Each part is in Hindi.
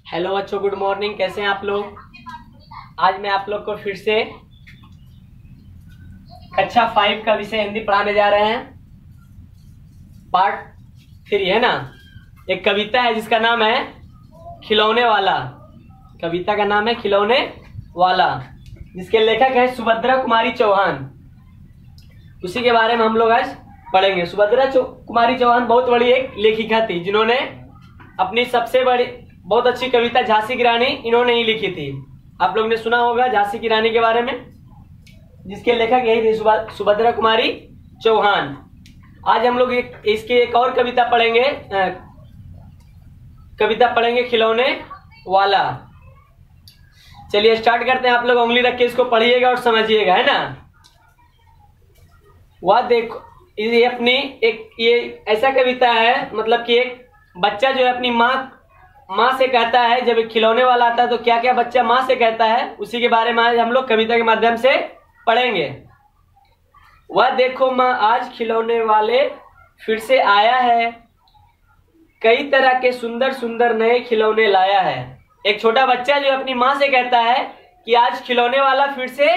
हेलो बच्चों, गुड मॉर्निंग। कैसे हैं आप लोग? आज मैं आप लोग को फिर से कक्षा 5 का विषय हिंदी पढ़ाने जा रहे हैं। पार्ट 3 है ना। एक कविता है जिसका नाम है खिलौने वाला। कविता का नाम है खिलौने वाला, जिसके लेखक है सुभद्रा कुमारी चौहान। उसी के बारे में हम लोग आज पढ़ेंगे। सुभद्रा कुमारी चौहान बहुत बड़ी एक लेखिका थी, जिन्होंने अपनी सबसे बड़ी बहुत अच्छी कविता झांसी की रानी इन्होंने ही लिखी थी। आप लोग ने सुना होगा झांसी की रानी के बारे में, जिसके लेखक यही थे सुभद्रा कुमारी चौहान। आज हम लोग इसकी एक और कविता पढ़ेंगे खिलौने वाला। चलिए स्टार्ट करते हैं। आप लोग उंगली रख के इसको पढ़िएगा और समझिएगा, है ना। वह देखो, ये अपनी ये ऐसा कविता है, मतलब कि एक बच्चा जो है अपनी माँ से कहता है, जब एक खिलौने वाला आता है तो क्या क्या बच्चा माँ से कहता है, उसी के बारे में आज हम लोग कविता के माध्यम से पढ़ेंगे। वह देखो माँ, आज खिलौने वाले फिर से आया है, कई तरह के सुंदर सुंदर नए खिलौने लाया है। एक छोटा बच्चा जो अपनी माँ से कहता है कि आज खिलौने वाला फिर से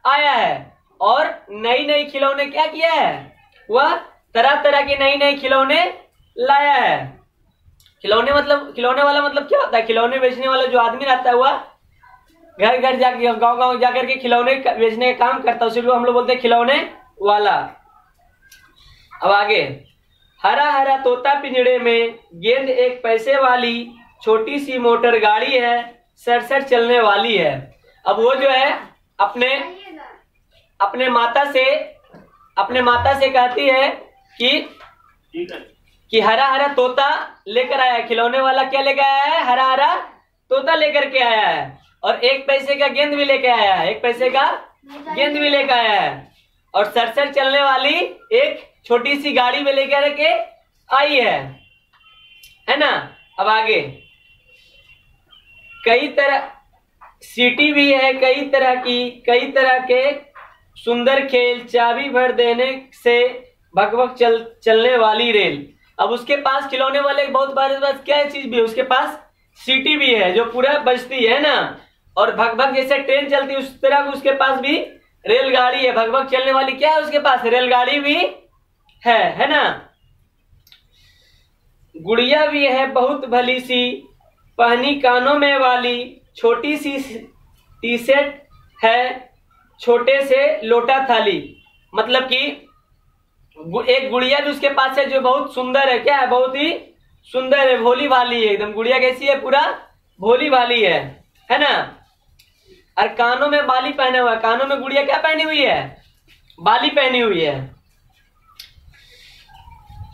आया है और नई नई खिलौने क्या किया है, वह तरह तरह के नई नई खिलौने लाया है। खिलौने वाला मतलब क्या होता है? खिलौने बेचने वाला जो आदमी रहता है वह घर घर जाकर गांव गांव जाकर के खिलौने बेचने का काम करता है, उसी को हम लोग बोलते हैं खिलौने वाला। अब आगे, हरा हरा तोता पिंजड़े में, गेंद एक पैसे वाली, छोटी सी मोटर गाड़ी है, सरसर चलने वाली है। अब वो जो है अपने माता से कहती है कि हरा हरा तोता लेकर आया है। खिलौने वाला क्या लेकर आया है? हरा हरा तोता लेकर के आया है, और एक पैसे का गेंद भी लेके आया है, और सरसर चलने वाली एक छोटी सी गाड़ी में लेकर के आई है ना। अब आगे, कई तरह सीटी भी है, कई तरह के सुंदर खेल, चाबी भर देने से भग भग चलने वाली रेल। अब उसके पास खिलौने वाले बहुत बार क्या चीज भी है, उसके पास सीटी भी है जो पूरा बजती है ना, और भग भग जैसे ट्रेन चलती है उस तरह उसके पास भी रेलगाड़ी है। भग भग चलने वाली क्या है उसके पास? रेलगाड़ी भी है ना। गुड़िया भी है बहुत भली सी, पहनी कानों में वाली, छोटी सी टी शर्ट है, छोटे से लोटा थाली। मतलब कि एक गुड़िया भी उसके पास है जो बहुत सुंदर है। क्या है? बहुत ही सुंदर है, भोली भाली है एकदम। गुड़िया कैसी है? पूरा भोली भाली है ना। और कानों में बाली पहना हुआ है। कानों में गुड़िया क्या पहनी हुई है? बाली पहनी हुई है।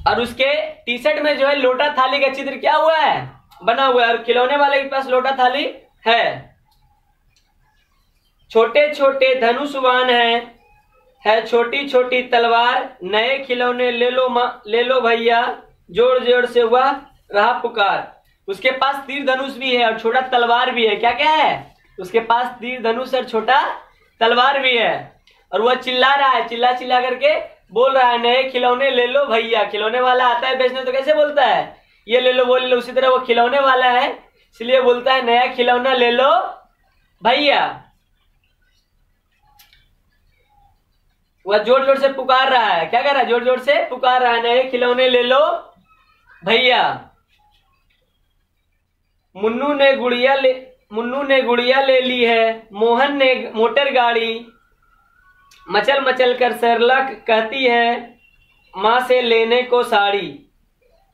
और उसके टी शर्ट में जो है लोटा थाली का चित्र क्या हुआ है? बना हुआ है। और खिलौने वाले के पास लोटा थाली है। छोटे छोटे धनुषवान है छोटी छोटी तलवार, नए खिलौने ले लो भैया, जोर जोर से वह रहा पुकार। उसके पास तीर धनुष भी है और छोटा तलवार भी है। क्या क्या है? उसके पास तीर धनुष और छोटा तलवार भी है। और वह चिल्ला रहा है, चिल्ला करके बोल रहा है, नए खिलौने ले लो भैया। खिलौने वाला आता है बेचने तो कैसे बोलता है? ये ले लो, वो ले लो। उसी तरह वो खिलौने वाला है, इसलिए बोलता है नया खिलौना ले लो भैया। वह जोर जोर से पुकार रहा है। क्या कर रहा है? जोर जोर से पुकार रहा है, नए खिलौने ले लो भैया। मुन्नू ने गुड़िया ले ली है, मोहन ने मोटर गाड़ी, मचल मचल कर सरला कहती है माँ से लेने को साड़ी।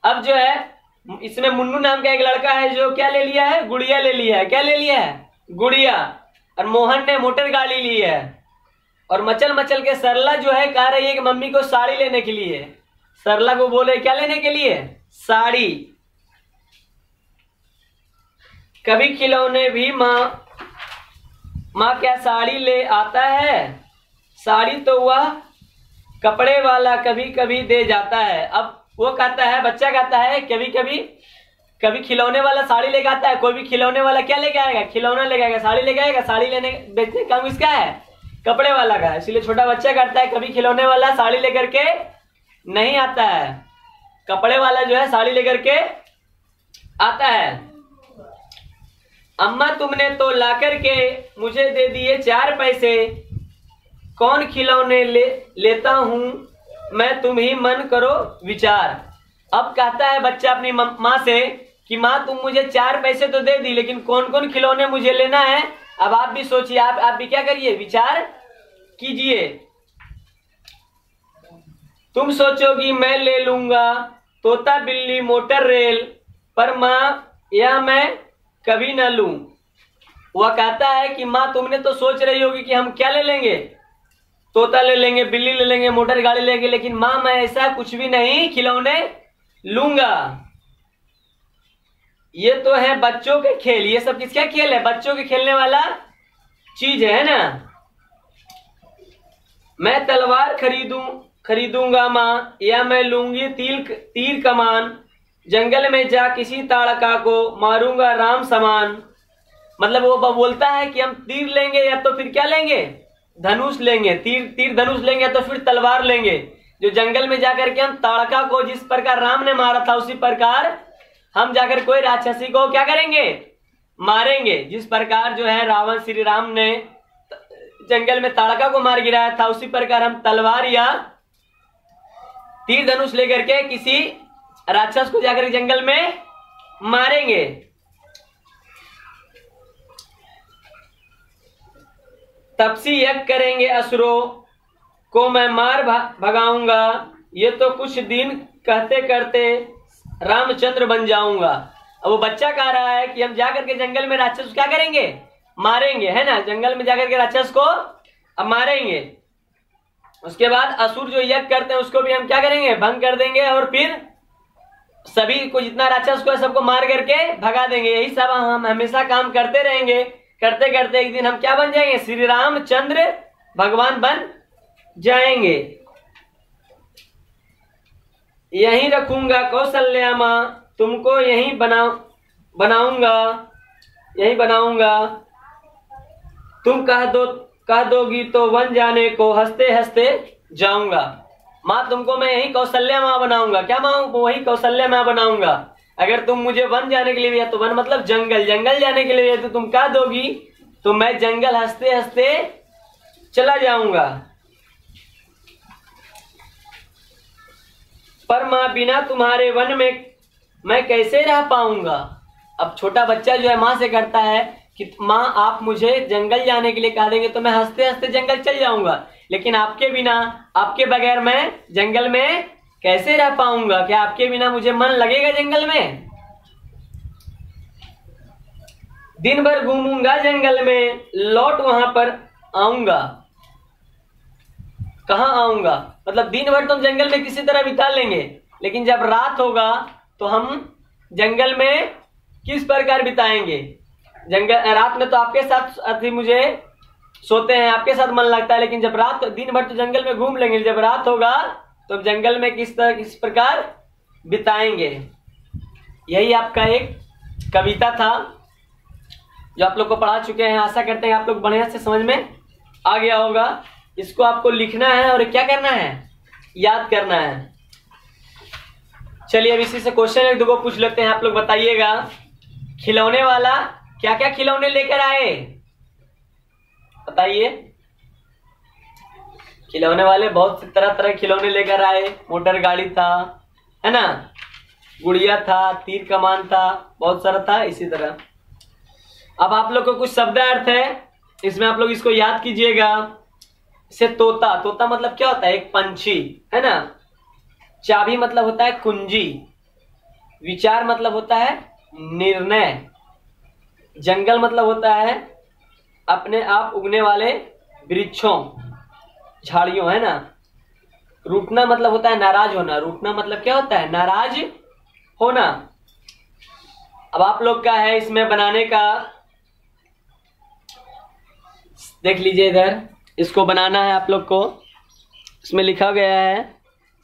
अब जो है इसमें मुन्नू नाम का एक लड़का है जो क्या ले लिया है? गुड़िया ले लिया है। क्या ले लिया है? गुड़िया। और मोहन ने मोटर गाड़ी ली है। और मचल मचल के सरला जो है कह रही है कि मम्मी को साड़ी लेने के लिए। सरला को बोले क्या लेने के लिए? साड़ी। कभी खिलौने भी माँ क्या साड़ी ले आता है? साड़ी तो वह कपड़े वाला कभी कभी दे जाता है। अब वो कहता है, बच्चा कहता है कभी खिलौने वाला साड़ी लेके आता है। कोई भी खिलौने वाला क्या लेके आएगा? खिलौना लेके आएगा, साड़ी लेके आएगा। साड़ी लेने बेचने का काम इसका है, कपड़े वाला का। इसलिए छोटा बच्चा करता है कभी खिलौने वाला साड़ी लेकर के नहीं आता है, कपड़े वाला जो है साड़ी लेकर के आता है। अम्मा तुमने तो लाकर के मुझे दे दिए 4 पैसे, कौन खिलौने लेता हूँ मैं, तुम ही मन करो विचार। अब कहता है बच्चा अपनी माँ से कि माँ तुम मुझे 4 पैसे तो दे दी, लेकिन कौन कौन खिलौने मुझे लेना है। अब आप भी सोचिए, आप भी क्या करिए, विचार कीजिए। तुम सोचोगी मैं ले लूंगा तोता बिल्ली मोटर रेल, पर माँ यह मैं कभी ना लूं। वह कहता है कि माँ तुमने तो सोच रही होगी कि हम क्या ले लेंगे, तोता ले लेंगे, बिल्ली ले लेंगे, मोटर गाड़ी लेंगे, लेकिन माँ मैं ऐसा कुछ भी नहीं खिलौने लूंगा। ये तो है बच्चों के खेल, ये सब किसका खेल है, बच्चों के खेलने वाला चीज है ना। मैं तलवार खरीदूंगा माँ, या मैं लूंगी तीर कमान, जंगल में जा किसी ताड़का को मारूंगा राम समान। मतलब वो बोलता है कि हम तीर लेंगे या तो फिर क्या लेंगे, धनुष लेंगे, तीर धनुष लेंगे या तो फिर तलवार लेंगे, जो जंगल में जाकर के हम ताड़का को जिस प्रकार राम ने मारा था उसी प्रकार हम जाकर कोई राक्षसी को क्या करेंगे, मारेंगे। जिस प्रकार जो है रावण श्री राम ने जंगल में ताड़का को मार गिराया था, उसी प्रकार हम तलवार या तीर धनुष लेकर के किसी राक्षस को जाकर जंगल में मारेंगे। तपसी यज्ञ करेंगे असुरों को मैं मार भगाऊंगा, ये तो कुछ दिन कहते करते रामचंद्र बन जाऊंगा। अब वो बच्चा कह रहा है कि हम जाकर के जंगल में राक्षस क्या करेंगे, मारेंगे, है ना, जंगल में जाकर के राक्षस को अब मारेंगे। उसके बाद असुर जो यज्ञ करते हैं उसको भी हम क्या करेंगे, भंग कर देंगे, और फिर सभी को जितना राक्षस को है सबको मार करके भगा देंगे। यही सब हम हमेशा काम करते रहेंगे, करते करते एक दिन हम क्या बन जाएंगे, श्री रामचंद्र भगवान बन जाएंगे। यहीं रखूंगा कौशल्या माँ, तुमको यहीं बनाऊंगा, तुम कह दोगी तो वन जाने को हंसते हंसते जाऊंगा। माँ तुमको मैं यही कौशल्या माँ बनाऊंगा, क्या माँ, वही कौशल्या माँ बनाऊंगा। अगर तुम मुझे वन जाने के लिए भी, तो वन मतलब जंगल जाने के लिए भी तो तुम कह दोगी तो मैं जंगल हंसते हंसते चला जाऊंगा। पर माँ बिना तुम्हारे वन में मैं कैसे रह पाऊंगा। अब छोटा बच्चा जो है माँ से करता है कि माँ आप मुझे जंगल जाने के लिए कह देंगे तो मैं हंसते हंसते जंगल चल जाऊंगा, लेकिन आपके बिना, आपके बगैर मैं जंगल में कैसे रह पाऊंगा, क्या आपके बिना मुझे मन लगेगा जंगल में। दिन भर घूमूंगा जंगल में, लौट वहां पर आऊंगा। कहाँ आऊंगा, मतलब दिन भर तो हम जंगल में किसी तरह बिता लेंगे, लेकिन जब रात होगा तो हम जंगल में किस प्रकार बिताएंगे। रात में तो आपके साथ अति मुझे सोते हैं, आपके साथ मन लगता है, लेकिन जब रात, दिन भर तो जंगल में घूम लेंगे, जब रात होगा तो जंगल में किस प्रकार बिताएंगे। यही आपका एक कविता था जो आप लोग को पढ़ा चुके हैं। आशा करते हैं आप लोग बढ़िया से समझ में आ गया होगा। इसको आपको लिखना है और क्या करना है, याद करना है। चलिए अब इसी से क्वेश्चन एक दो पूछ लेते हैं, आप लोग बताइएगा। खिलौने वाला क्या क्या खिलौने लेकर आए, बताइए। खिलौने वाले बहुत तरह तरह खिलौने लेकर आए। मोटर गाड़ी था, है ना, गुड़िया था, तीर कमान था, बहुत सारा था इसी तरह। अब आप लोग को कुछ शब्द अर्थ है, इसमें आप लोग इसको याद कीजिएगा। जैसे तोता मतलब क्या होता है, एक पंछी, है ना। चाबी मतलब होता है कुंजी। विचार मतलब होता है निर्णय। जंगल मतलब होता है अपने आप उगने वाले वृक्षों, झाड़ियों, है ना। रूठना मतलब होता है नाराज होना। रूठना मतलब क्या होता है, नाराज होना। अब आप लोग का है इसमें बनाने का, देख लीजिए इधर, इसको बनाना है आप लोग को। इसमें लिखा गया है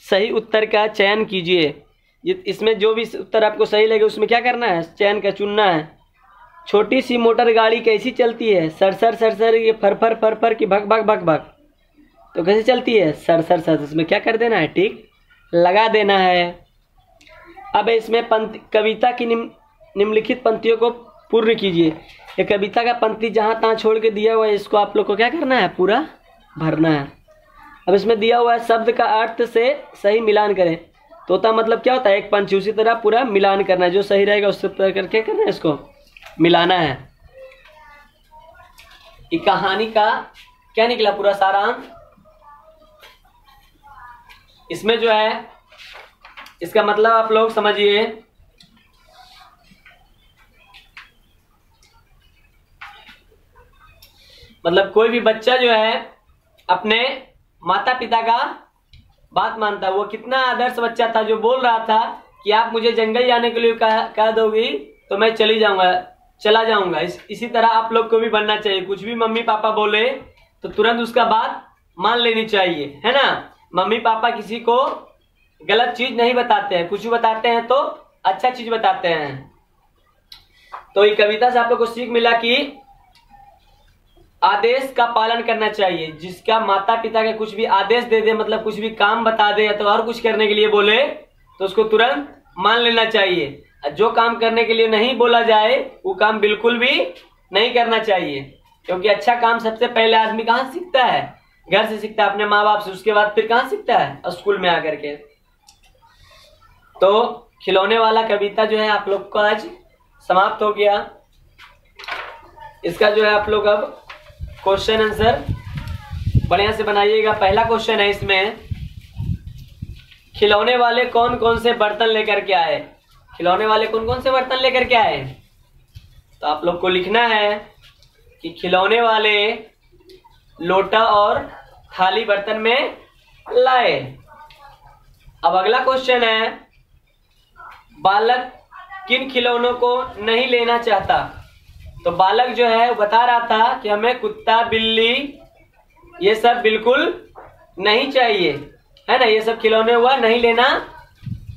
सही उत्तर का चयन कीजिए। इसमें जो भी उत्तर आपको सही लगे उसमें क्या करना है, चयन का चुनना है। छोटी सी मोटर गाड़ी कैसी चलती है, सरसर सरसर, ये फर फर फर की भग भग भग भग, तो कैसे चलती है, सरसर सरसर। इसमें क्या कर देना है, टिक लगा देना है। अब इसमें कविता की निम्नलिखित पंक्तियों को पूर्ण कीजिए। ये कविता का पंक्ति जहाँ तहाँ छोड़ के दिया हुआ है, इसको आप लोग को क्या करना है, पूरा भरना है। अब इसमें दिया हुआ है शब्द का अर्थ से सही मिलान करें। तोता मतलब क्या होता है, एक पंछी, उसी तरह पूरा मिलान करना है, जो सही रहेगा उससे करके करना है, इसको मिलाना है। ये कहानी का क्या निकला, पूरा सारांश। इसमें जो है इसका मतलब आप लोग समझिए, मतलब कोई भी बच्चा जो है अपने माता पिता का बात मानता है। वो कितना आदर्श बच्चा था जो बोल रहा था कि आप मुझे जंगल जाने के लिए कह दोगी तो मैं चला जाऊंगा। इसी तरह आप लोग को भी बनना चाहिए। कुछ भी मम्मी पापा बोले तो तुरंत उसका बात मान लेनी चाहिए, है ना। मम्मी पापा किसी को गलत चीज नहीं बताते हैं, कुछ भी बताते हैं तो अच्छा चीज बताते हैं। तो ये कविता से आप लोग को सीख मिला कि आदेश का पालन करना चाहिए। जिसका माता पिता के कुछ भी आदेश दे दे, मतलब कुछ भी काम बता दे या तो और कुछ करने के लिए बोले तो उसको तुरंत मान लेना चाहिए। जो काम करने के लिए नहीं बोला जाए वो काम बिल्कुल भी नहीं करना चाहिए, क्योंकि अच्छा काम सबसे पहले आदमी कहाँ सीखता है, घर से सीखता है, अपने माँ बाप से। उसके बाद फिर कहाँ सीखता है, स्कूल में आकर के। तो खिलौने वाला कविता जो है आप लोग को आज समाप्त हो गया। इसका जो है आप लोग अब क्वेश्चन आंसर बढ़िया से बनाइएगा। पहला क्वेश्चन है इसमें, खिलौने वाले कौन कौन से बर्तन लेकर के आए। खिलौने वाले कौन कौन से बर्तन लेकर के आए, तो आप लोग को लिखना है कि खिलौने वाले लोटा और थाली बर्तन में लाए। अब अगला क्वेश्चन है, बालक किन खिलौनों को नहीं लेना चाहता। तो बालक जो है बता रहा था कि हमें कुत्ता बिल्ली ये सब बिल्कुल नहीं चाहिए, है ना। ये सब खिलौने हुआ नहीं लेना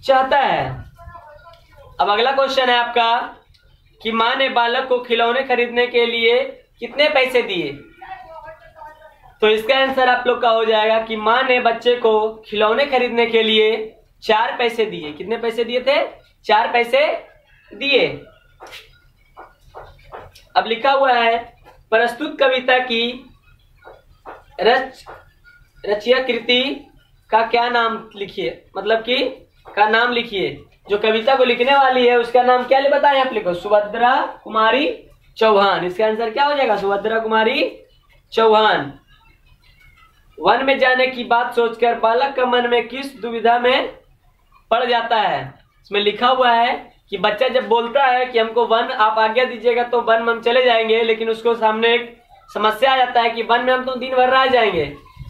चाहता है। अब अगला क्वेश्चन है आपका कि माँ ने बालक को खिलौने खरीदने के लिए कितने पैसे दिए। तो इसका आंसर आप लोग का हो जाएगा कि माँ ने बच्चे को खिलौने खरीदने के लिए 4 पैसे दिए। कितने पैसे दिए थे, 4 पैसे दिए। अब लिखा हुआ है, प्रस्तुत कविता की रचयित्री का क्या नाम लिखिए, मतलब कि का नाम लिखिए। जो कविता को लिखने वाली है उसका नाम क्या बताएं आप लिखो, सुभद्रा कुमारी चौहान। इसका आंसर क्या हो जाएगा, सुभद्रा कुमारी चौहान। वन में जाने की बात सोचकर बालक का मन में किस दुविधा में पड़ जाता है। इसमें लिखा हुआ है कि बच्चा जब बोलता है कि हमको वन आप आज्ञा दीजिएगा तो वन में हम चले जाएंगे, लेकिन उसको सामने एक समस्या आ जाता है कि वन में हम तो दिन भर रह जाएंगे,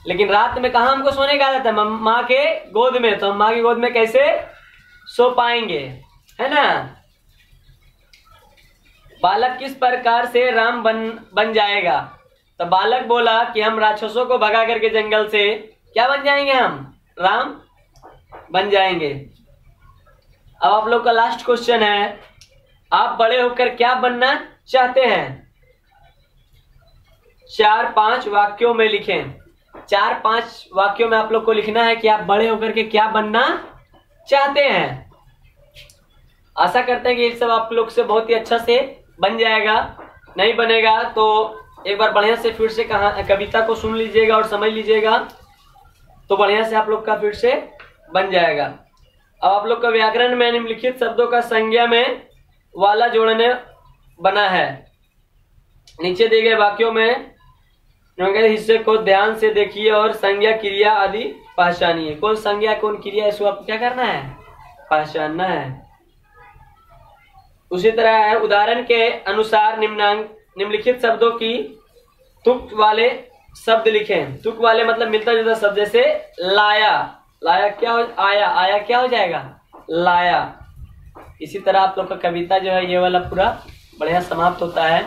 लेकिन रात में कहाँ हमको सोने का आ जाता है, माँ के गोद में। तो हम माँ की गोद में कैसे सो पाएंगे, है ना। बालक किस प्रकार से राम बन जाएगा। तो बालक बोला कि हम राक्षसों को भगा करके जंगल से क्या बन जाएंगे, हम राम बन जाएंगे। अब आप लोग का लास्ट क्वेश्चन है, आप बड़े होकर क्या बनना चाहते हैं। 4-5 वाक्यों में लिखें। 4-5 वाक्यों में आप लोग को लिखना है कि आप बड़े होकर के क्या बनना चाहते हैं। आशा करते हैं कि ये सब आप लोग से बहुत ही अच्छा से बन जाएगा। नहीं बनेगा तो एक बार बढ़िया से फिर से कविता को सुन लीजिएगा और समझ लीजिएगा, तो बढ़िया से आप लोग का फिर से बन जाएगा। अब आप लोग का व्याकरण में निम्नलिखित शब्दों का संज्ञा में वाला जोड़ने बना है। नीचे दिए गए वाक्यों में हिस्से को ध्यान से देखिए और संज्ञा क्रिया आदि पहचानिए। कौन संज्ञा कौन क्रिया, इसको आपको क्या करना है, पहचानना है। उसी तरह है, उदाहरण के अनुसार निम्नलिखित शब्दों की तुक वाले शब्द लिखें। तुक वाले मतलब मिलता जुलता शब्द, जैसे लाया, लाया क्या हो, आया, आया क्या हो जाएगा, लाया। इसी तरह आप लोग का कविता जो है ये वाला पूरा बढ़िया समाप्त होता है।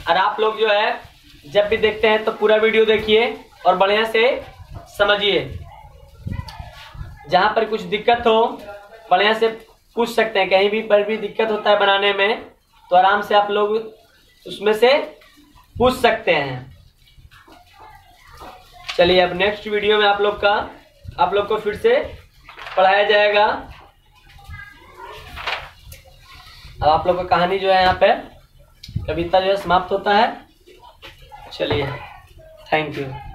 और आप लोग जो है जब भी देखते हैं तो पूरा वीडियो देखिए और बढ़िया से समझिए। जहां पर कुछ दिक्कत हो बढ़िया से पूछ सकते हैं। कहीं भी पर भी दिक्कत होता है बनाने में तो आराम से आप लोग उसमें से पूछ सकते हैं। चलिए अब नेक्स्ट वीडियो में आप लोग को फिर से पढ़ाया जाएगा। अब आप लोग का कहानी जो है यहाँ पे कविता जो है समाप्त होता है। चलिए, थैंक यू।